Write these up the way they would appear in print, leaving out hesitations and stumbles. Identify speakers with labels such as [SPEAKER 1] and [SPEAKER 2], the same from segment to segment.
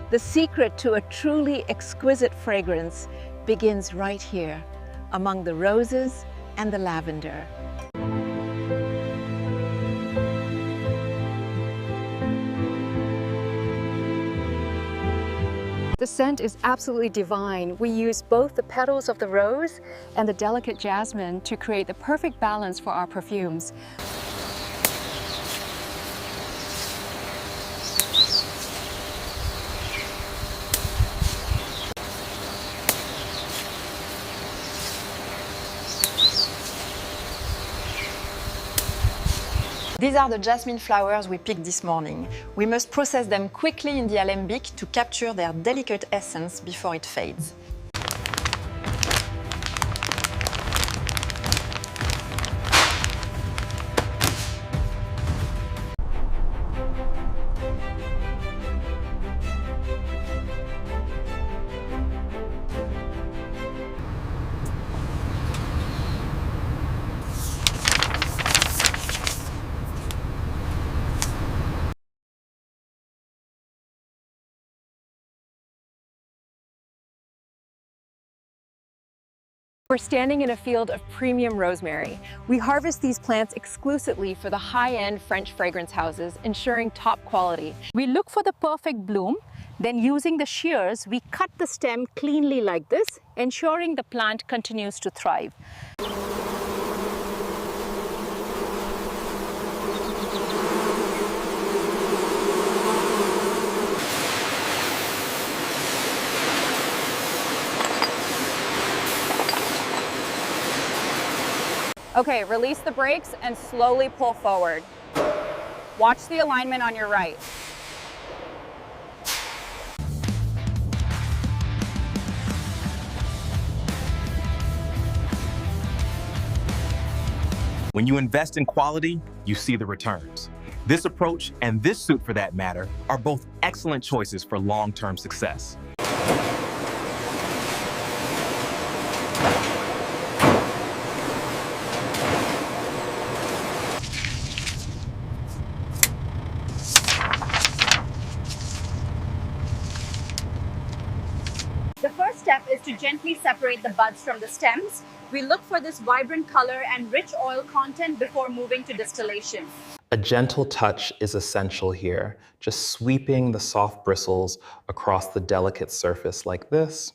[SPEAKER 1] The secret to a truly exquisite fragrance begins right here, among the roses and the lavender.
[SPEAKER 2] The scent is absolutely divine. We use both the petals of the rose and the delicate jasmine to create the perfect balance for our perfumes.
[SPEAKER 3] These are the jasmine flowers we picked this morning. We must process them quickly in the alembic to capture their delicate essence before it fades.
[SPEAKER 2] We're standing in a field of premium rosemary. We harvest these plants exclusively for the high-end French fragrance houses, ensuring top quality. We look for the perfect bloom, then using the shears, we cut the stem cleanly like this, ensuring the plant continues to thrive.
[SPEAKER 4] Okay, release the brakes and slowly pull forward. Watch the alignment on your right.
[SPEAKER 5] When you invest in quality, you see the returns. This approach, and this suit for that matter, are both excellent choices for long-term success.
[SPEAKER 4] The first step is to gently separate the buds from the stems. We look for this vibrant color and rich oil content before moving to distillation.
[SPEAKER 6] A gentle touch is essential here, just sweeping the soft bristles across the delicate surface like this.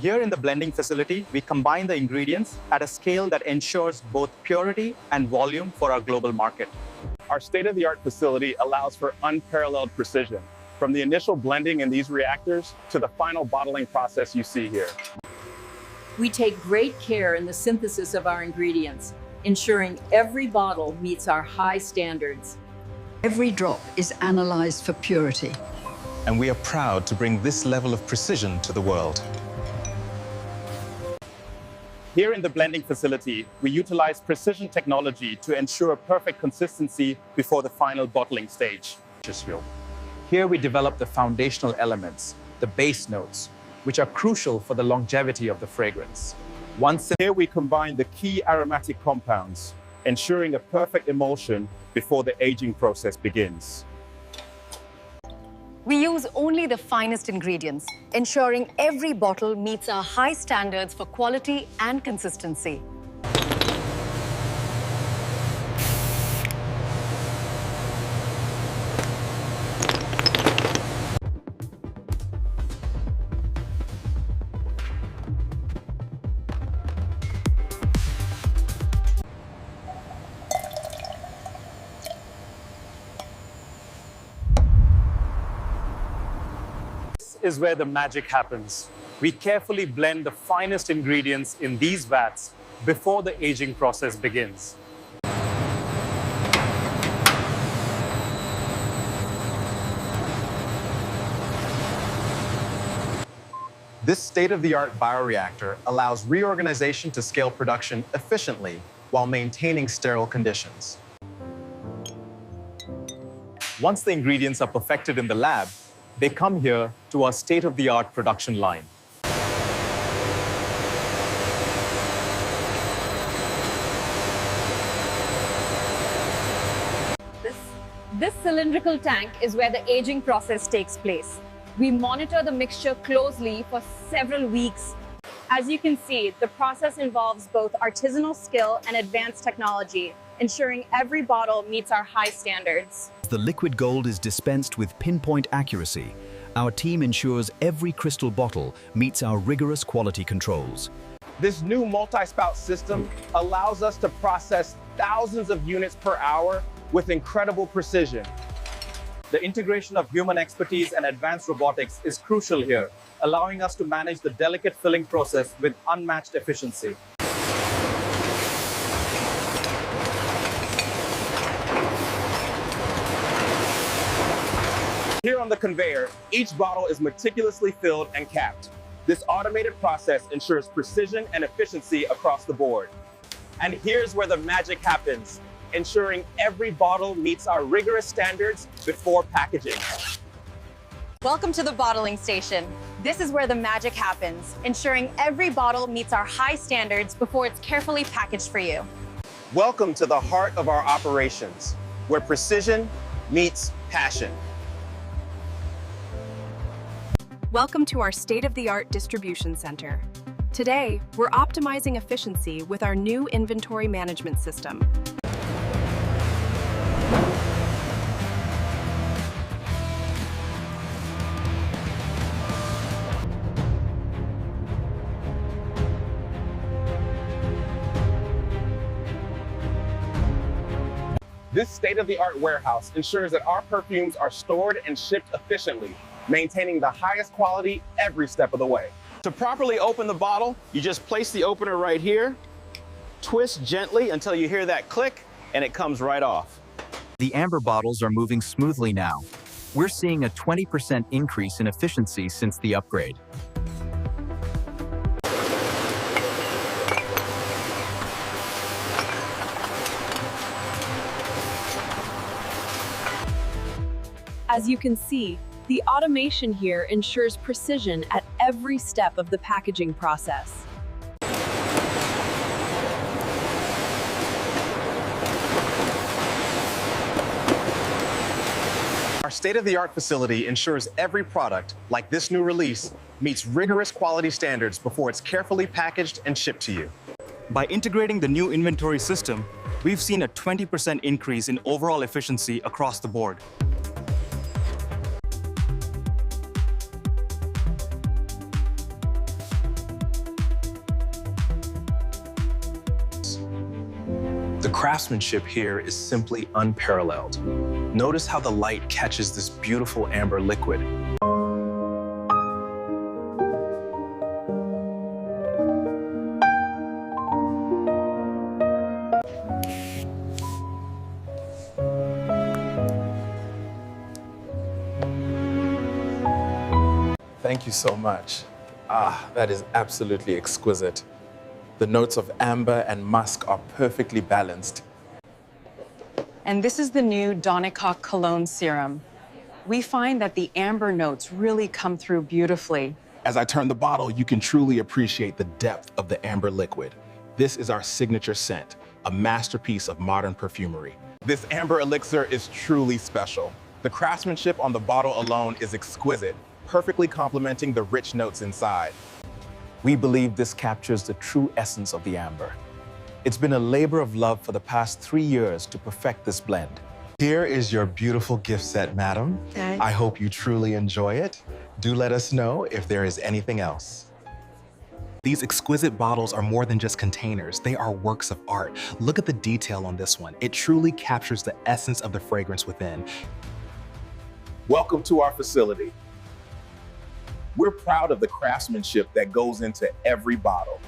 [SPEAKER 7] Here in the blending facility, we combine the ingredients at a scale that ensures both purity and volume for our global market.
[SPEAKER 8] Our state-of-the-art facility allows for unparalleled precision, from the initial blending in these reactors to the final bottling process you see here.
[SPEAKER 9] We take great care in the synthesis of our ingredients, ensuring every bottle meets our high standards.
[SPEAKER 10] Every drop is analyzed for purity.
[SPEAKER 11] And we are proud to bring this level of precision to the world.
[SPEAKER 8] Here in the blending facility, we utilize precision technology to ensure perfect consistency before the final bottling stage.
[SPEAKER 12] Here we develop the foundational elements, the base notes, which are crucial for the longevity of the fragrance.
[SPEAKER 8] Here we combine the key aromatic compounds, ensuring a perfect emulsion before the aging process begins.
[SPEAKER 2] We use only the finest ingredients, ensuring every bottle meets our high standards for quality and consistency.
[SPEAKER 8] Is where the magic happens. We carefully blend the finest ingredients in these vats before the aging process begins.
[SPEAKER 6] This state-of-the-art bioreactor allows reorganization to scale production efficiently while maintaining sterile conditions. Once the ingredients are perfected in the lab, they come here to our state-of-the-art production line.
[SPEAKER 2] This cylindrical tank is where the aging process takes place. We monitor the mixture closely for several weeks.
[SPEAKER 4] As you can see, the process involves both artisanal skill and advanced technology, ensuring every bottle meets our high standards.
[SPEAKER 13] The liquid gold is dispensed with pinpoint accuracy. Our team ensures every crystal bottle meets our rigorous quality controls.
[SPEAKER 8] This new multi-spout system allows us to process thousands of units per hour with incredible precision. The integration of human expertise and advanced robotics is crucial here, allowing us to manage the delicate filling process with unmatched efficiency. Here on the conveyor, each bottle is meticulously filled and capped. This automated process ensures precision and efficiency across the board. And here's where the magic happens, ensuring every bottle meets our rigorous standards before packaging.
[SPEAKER 4] Welcome to the bottling station. This is where the magic happens, ensuring every bottle meets our high standards before it's carefully packaged for you.
[SPEAKER 8] Welcome to the heart of our operations, where precision meets passion.
[SPEAKER 2] Welcome to our state-of-the-art distribution center. Today, we're optimizing efficiency with our new inventory management system.
[SPEAKER 8] This state-of-the-art warehouse ensures that our perfumes are stored and shipped efficiently, maintaining the highest quality every step of the way. To properly open the bottle, you just place the opener right here, twist gently until you hear that click, and it comes right off.
[SPEAKER 13] The amber bottles are moving smoothly now. We're seeing a 20% increase in efficiency since the upgrade.
[SPEAKER 2] As you can see, the automation here ensures precision at every step of the packaging process.
[SPEAKER 6] Our state-of-the-art facility ensures every product, like this new release, meets rigorous quality standards before it's carefully packaged and shipped to you.
[SPEAKER 5] By integrating the new inventory system, we've seen a 20% increase in overall efficiency across the board.
[SPEAKER 6] The craftsmanship here is simply unparalleled. Notice how the light catches this beautiful amber liquid.
[SPEAKER 12] Thank you so much. That is absolutely exquisite. The notes of amber and musk are perfectly balanced.
[SPEAKER 14] And this is the new Donicock Cologne Serum. We find that the amber notes really come through beautifully.
[SPEAKER 6] As I turn the bottle, you can truly appreciate the depth of the amber liquid. This is our signature scent, a masterpiece of modern perfumery. This amber elixir is truly special. The craftsmanship on the bottle alone is exquisite, perfectly complementing the rich notes inside. We believe this captures the true essence of the amber. It's been a labor of love for the past 3 years to perfect this blend. Here is your beautiful gift set, madam.
[SPEAKER 1] Thanks.
[SPEAKER 6] I hope you truly enjoy it. Do let us know if there is anything else. These exquisite bottles are more than just containers. They are works of art. Look at the detail on this one. It truly captures the essence of the fragrance within.
[SPEAKER 8] Welcome to our facility. We're proud of the craftsmanship that goes into every bottle.